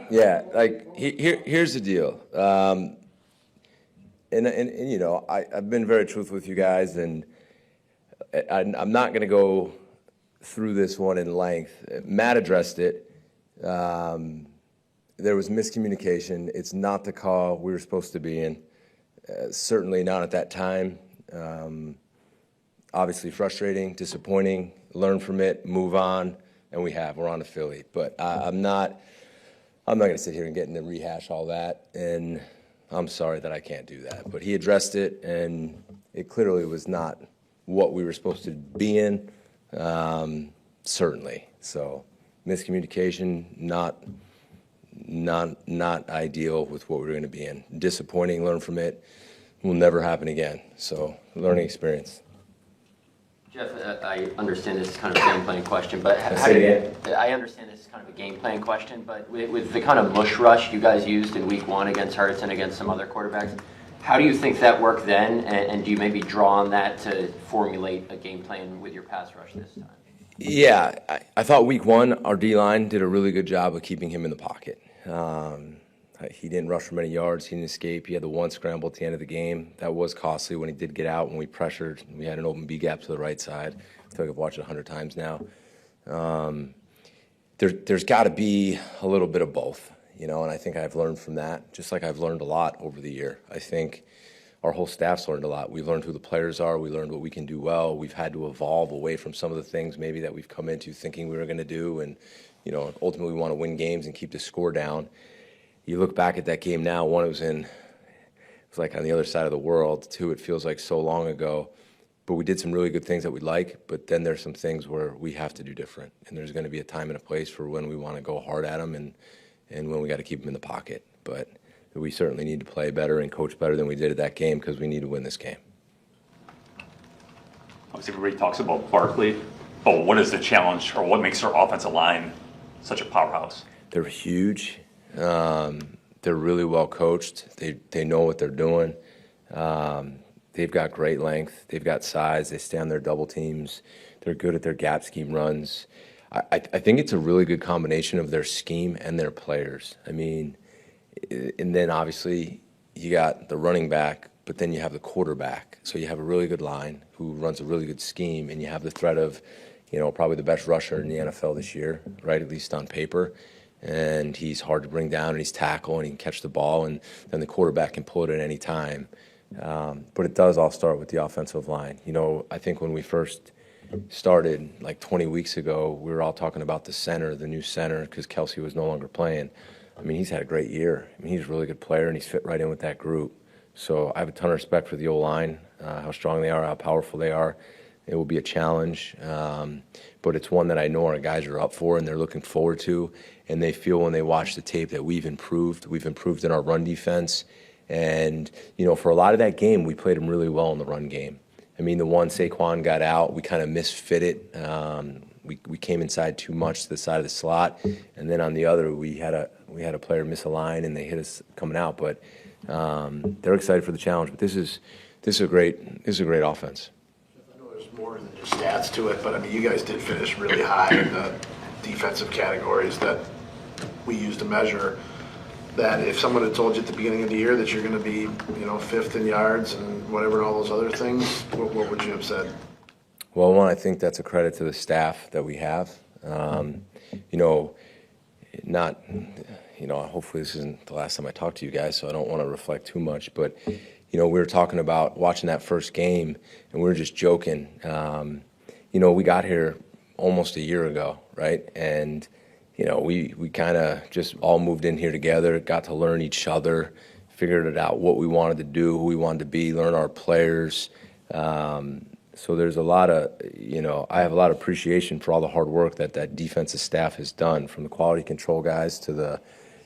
Yeah, like here's the deal. And you know, I've been very truthful with you guys, and I'm not going to go through this one in length. Matt addressed it. There was miscommunication. It's not the call we were supposed to be in. Certainly not at that time. Obviously frustrating, disappointing. Learn from it, move on, and we're on to Philly. But I'm not going to sit here and get into rehash all that. And I'm sorry that I can't do that. But he addressed it, and it clearly was not what we were supposed to be in. Certainly. So miscommunication, not ideal with what we're going to be in. Disappointing, learn from it. Will never happen again. So learning experience. Jeff, I understand this is kind of a game plan question, but I understand this is kind of a game plan question, but with the kind of mush rush you guys used in week 1 against Hurts and against some other quarterbacks, how do you think that worked then, and do you maybe draw on that to formulate a game plan with your pass rush this time? Yeah, I thought week 1, our D-line did a really good job of keeping him in the pocket. He didn't rush for many yards. He didn't escape. He had the one scramble at the end of the game. That was costly when he did get out. When we pressured, we had an open B gap to the right side. I feel like I've watched it 100 times now. There's got to be a little bit of both, you know, and I think I've learned from that, just like I've learned a lot over the year. I think our whole staff's learned a lot. We've learned who the players are. We learned what we can do well. We've had to evolve away from some of the things maybe that we've come into thinking we were going to do, and, you know, ultimately we want to win games and keep the score down. You look back at that game now, one, it was like on the other side of the world. 2, it feels like so long ago. But we did some really good things that we like, but then there's some things where we have to do different. And there's going to be a time and a place for when we want to go hard at them and when we got to keep them in the pocket. But we certainly need to play better and coach better than we did at that game because we need to win this game. Obviously, everybody talks about Barkley, but what is the challenge or what makes our offensive line such a powerhouse? They're huge. They're really well coached. They know what they're doing. They've got great length. They've got size. They stay on their double teams. They're good at their gap scheme runs. I think it's a really good combination of their scheme and their players. I mean, and then obviously you got the running back, but then you have the quarterback. So you have a really good line who runs a really good scheme, and you have the threat of, you know, probably the best rusher in the NFL this year, right, at least on paper. And he's hard to bring down, and he's tackle, and he can catch the ball, and then the quarterback can pull it at any time. But it does all start with the offensive line. You know, I think when we first started, like 20 weeks ago, we were all talking about the new center, because Kelsey was no longer playing. I mean, he's had a great year. I mean, he's a really good player, and he's fit right in with that group. So I have a ton of respect for the O-line, how strong they are, how powerful they are. It will be a challenge, but it's one that I know our guys are up for and they're looking forward to, and they feel when they watch the tape that we've improved. We've improved in our run defense, and, you know, for a lot of that game, we played them really well in the run game. I mean, the one Saquon got out, we kind of misfitted. We came inside too much to the side of the slot, and then on the other, we had a player miss a line and they hit us coming out. But they're excited for the challenge. But this is a great offense. More than just stats to it, but I mean, you guys did finish really high in the defensive categories that we use to measure. That if someone had told you at the beginning of the year that you're going to be, you know, 5th in yards and whatever and all those other things, what would you have said? Well, one, I think that's a credit to the staff that we have. You know, hopefully this isn't the last time I talk to you guys, so I don't want to reflect too much, but you know, we were talking about watching that first game, and we were just joking. You know, we got here almost a year ago, right? And, you know, we kind of just all moved in here together, got to learn each other, figured it out what we wanted to do, who we wanted to be, learn our players. So there's a lot of, you know, I have a lot of appreciation for all the hard work that defensive staff has done, from the quality control guys to the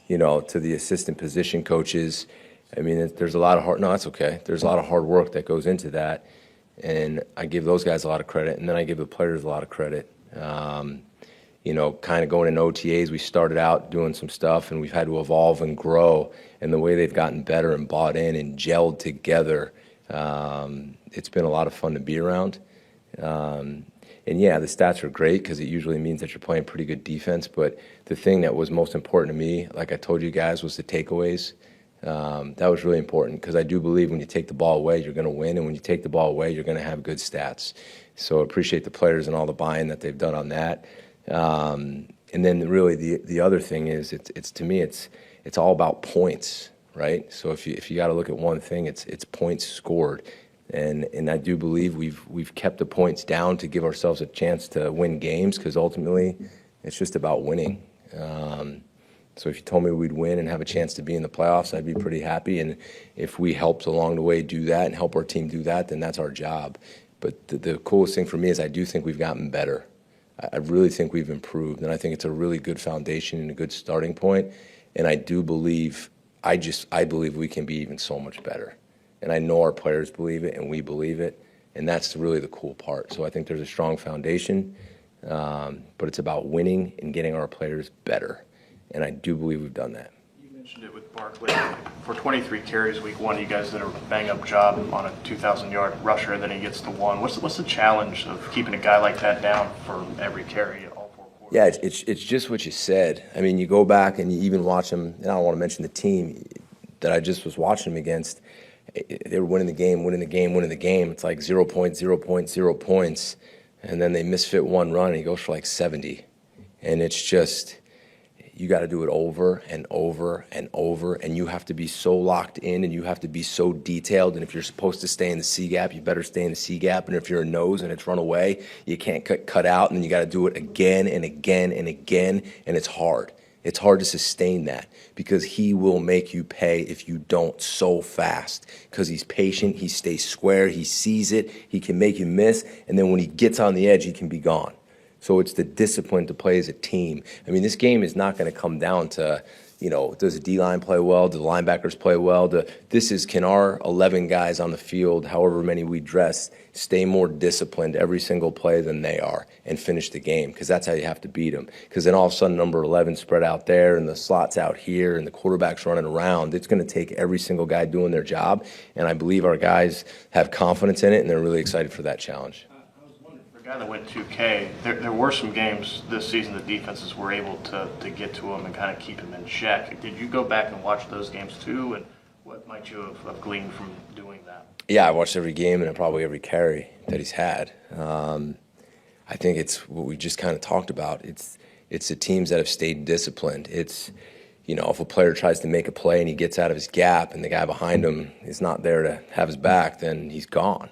assistant position coaches. I mean, there's a lot of There's a lot of hard work that goes into that, and I give those guys a lot of credit, and then I give the players a lot of credit. You know, kind of going in OTAs, we started out doing some stuff, and we've had to evolve and grow, and the way they've gotten better and bought in and gelled together, it's been a lot of fun to be around. And yeah, the stats are great because it usually means that you're playing pretty good defense. But the thing that was most important to me, like I told you guys, was the takeaways. That was really important because I do believe when you take the ball away, you're going to win. And when you take the ball away, you're going to have good stats. So I appreciate the players and all the buy-in that they've done on that. And then really the other thing is it's to me, it's all about points, right? So if you got to look at one thing, it's points scored. And I do believe we've kept the points down to give ourselves a chance to win games because ultimately it's just about winning. So if you told me we'd win and have a chance to be in the playoffs, I'd be pretty happy. And if we helped along the way do that and help our team do that, then that's our job. But the coolest thing for me is I do think we've gotten better. I really think we've improved, and I think it's a really good foundation and a good starting point. And I do believe, I believe we can be even so much better. And I know our players believe it, and we believe it, and that's really the cool part. So I think there's a strong foundation, but it's about winning and getting our players better. And I do believe we've done that. You mentioned it with Barkley. For 23 carries week one, you guys did a bang-up job on a 2,000-yard rusher, then he gets to one. What's the challenge of keeping a guy like that down for every carry all 4 quarters? Yeah, it's just what you said. I mean, you go back and you even watch them, and I don't want to mention the team that I just was watching them against. They were winning the game. It's like 0 points, 0 points, 0 points. And then they misfit one run, and he goes for like 70. And it's just, you got to do it over and over and over, and you have to be so locked in, and you have to be so detailed. And if you're supposed to stay in the C gap, you better stay in the C gap. And if you're a nose and it's run away, you can't cut out, and then you got to do it again and again and again, and it's hard. It's hard to sustain that because he will make you pay if you don't so fast because he's patient, he stays square, he sees it, he can make you miss, and then when he gets on the edge, he can be gone. So it's the discipline to play as a team. I mean, this game is not going to come down to, does the D-line play well? Do the linebackers play well? This is, can our 11 guys on the field, however many we dress, stay more disciplined every single play than they are and finish the game? Because that's how you have to beat them. Because then all of a sudden number 11 spread out there and the slot's out here and the quarterback's running around. It's going to take every single guy doing their job. And I believe our guys have confidence in it, and they're really excited for that challenge. A guy that went 2K, there were some games this season that defenses were able to get to him and kind of keep him in check. Did you go back and watch those games too, and what might you have gleaned from doing that? Yeah, I watched every game and probably every carry that he's had. I think it's what we just kind of talked about. It's the teams that have stayed disciplined. It's, if a player tries to make a play and he gets out of his gap and the guy behind him is not there to have his back, then he's gone.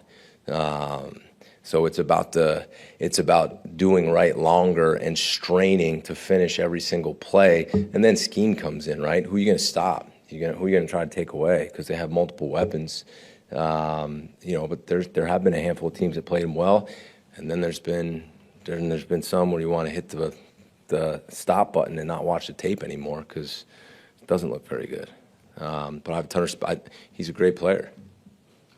So it's about doing right longer and straining to finish every single play, and then scheme comes in, right? Who are you going to stop? Who are you going to try to take away? Because they have multiple weapons, But there have been a handful of teams that played them well, and then there's been some where you want to hit the stop button and not watch the tape anymore because it doesn't look very good. But I have a ton of respect. He's a great player.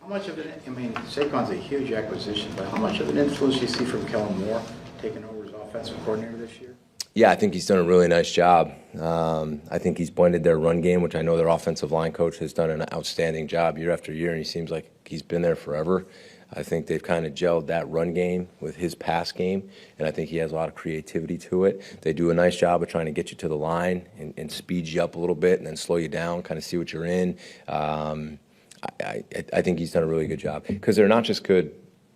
How much of it, Saquon's a huge acquisition, but how much of an influence do you see from Kellen Moore taking over as offensive coordinator this year? Yeah, I think he's done a really nice job. I think he's blended their run game, which I know their offensive line coach has done an outstanding job year after year, and he seems like he's been there forever. I think they've kind of gelled that run game with his pass game, and I think he has a lot of creativity to it. They do a nice job of trying to get you to the line and speed you up a little bit and then slow you down, kind of see what you're in. I think he's done a really good job because they're not just good.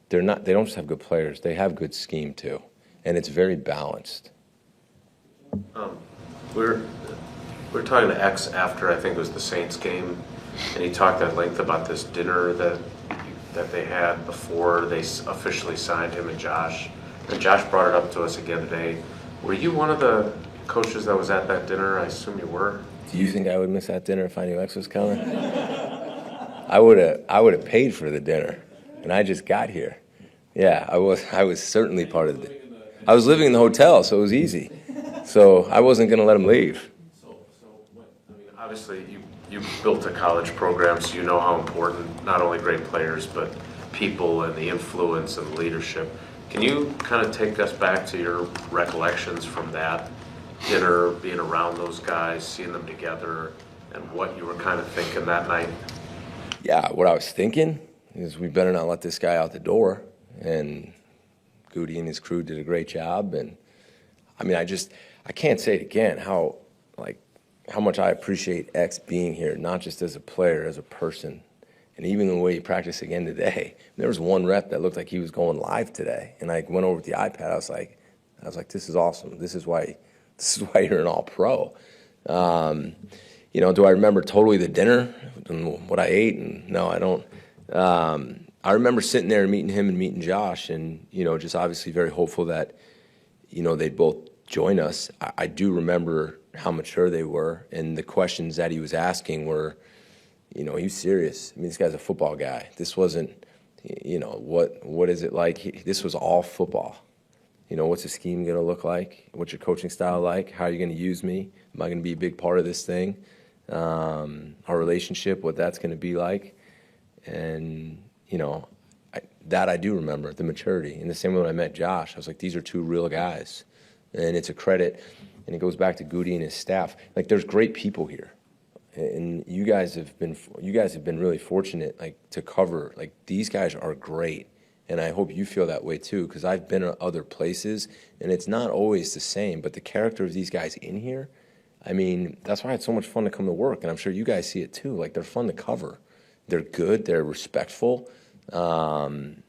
They don't just have good players. They have good scheme too, and it's very balanced. We're talking to X after I think it was the Saints game, and he talked at length about this dinner that they had before they officially signed him and Josh. And Josh brought it up to us again today. Were you one of the coaches that was at that dinner? I assume you were. Do you think I would miss that dinner if I knew X was coming? I would have paid for the dinner, and I just got here. Yeah, I was certainly part of it. I was living in the hotel, so it was easy. So I wasn't going to let him leave. Obviously you built a college program, so you know how important not only great players, but people and the influence and leadership. Can you kind of take us back to your recollections from that dinner, being around those guys, seeing them together, and what you were kind of thinking that night? Yeah, what I was thinking is we better not let this guy out the door. And Goody and his crew did a great job. And I mean, I can't say it again how much I appreciate X being here, not just as a player, as a person. And even the way he practiced again today, there was one rep that looked like he was going live today. And I went over with the iPad. I was like, this is awesome. This is why you're an all-pro. Do I remember totally the dinner and what I ate? And no, I don't. I remember sitting there and meeting him and meeting Josh, and just obviously very hopeful that they'd both join us. I do remember how mature they were, and the questions that he was asking were, he was serious. I mean, this guy's a football guy. This wasn't, what is it like? This was all football. What's the scheme going to look like? What's your coaching style like? How are you going to use me? Am I going to be a big part of this thing? Our relationship, what that's going to be like. And, I do remember, the maturity. And the same way when I met Josh, I was like, these are two real guys. And it's a credit. And it goes back to Goody and his staff. Like, there's great people here. And you guys have been really fortunate, to cover. Like, these guys are great. And I hope you feel that way too, because I've been at other places, and it's not always the same. But the character of these guys in here, I mean, that's why it's so much fun to come to work. And I'm sure you guys see it too. Like, they're fun to cover. They're good. They're respectful, and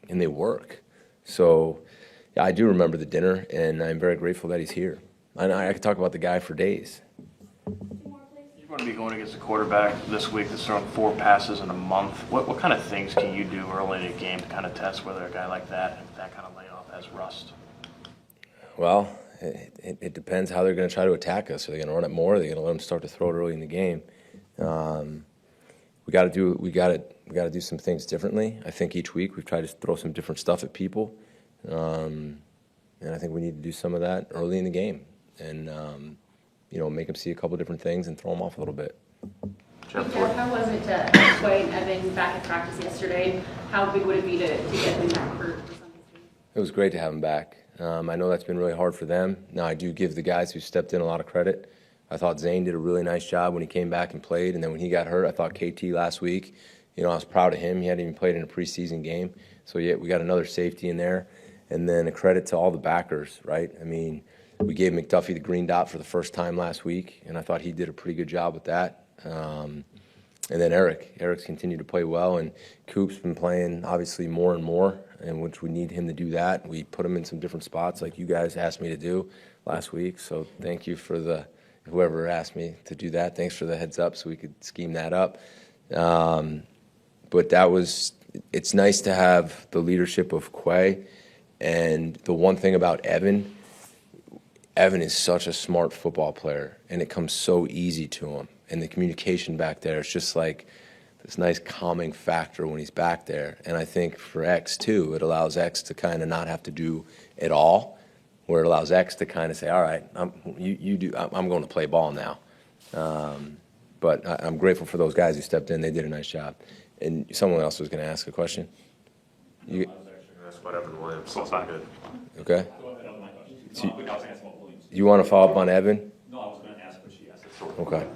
they work. So, yeah, I do remember the dinner, and I'm very grateful that he's here. And I could talk about the guy for days. You're going to be going against a quarterback this week that's thrown 4 passes in a month. What kind of things can you do early in a game to kind of test whether a guy like that kind of layoff has rust? Well, it depends how they're going to try to attack us. Are they going to run it more? Are they going to let them start to throw it early in the game? We got to do some things differently. I think each week we've tried to throw some different stuff at people, and I think we need to do some of that early in the game, and make them see a couple different things and throw them off a little bit. Jeff, how was it to have Quay and Evan back at practice yesterday? How big would it be to get them back for Sunday's game? It was great to have them back. I know that's been really hard for them. Now, I do give the guys who stepped in a lot of credit. I thought Zane did a really nice job when he came back and played, and then when he got hurt, I thought KT last week, I was proud of him. He hadn't even played in a preseason game. So, yeah, we got another safety in there. And then a credit to all the backers, right? I mean, we gave McDuffie the green dot for the first time last week, and I thought he did a pretty good job with that. And then Eric's continued to play well, and Coop's been playing obviously more and more, and which we need him to do that. We put him in some different spots like you guys asked me to do last week, so thank you for whoever asked me to do that. Thanks for the heads up so we could scheme that up. But it's nice to have the leadership of Quay, and the one thing about Evan is such a smart football player, and it comes so easy to him. And the communication back there, it's just like this nice calming factor when he's back there. And I think for X, too, it allows X to kind of not have to do it all, where it allows X to kind of say, all right, I'm going to play ball now. But I'm grateful for those guys who stepped in. They did a nice job. And someone else was going to ask a question. I was actually going to ask about Evan Williams. So good. Okay. Go ahead, that was my question. I was asking about Williams. You want to follow up on Evan? No, I was going to ask what she asked. Okay.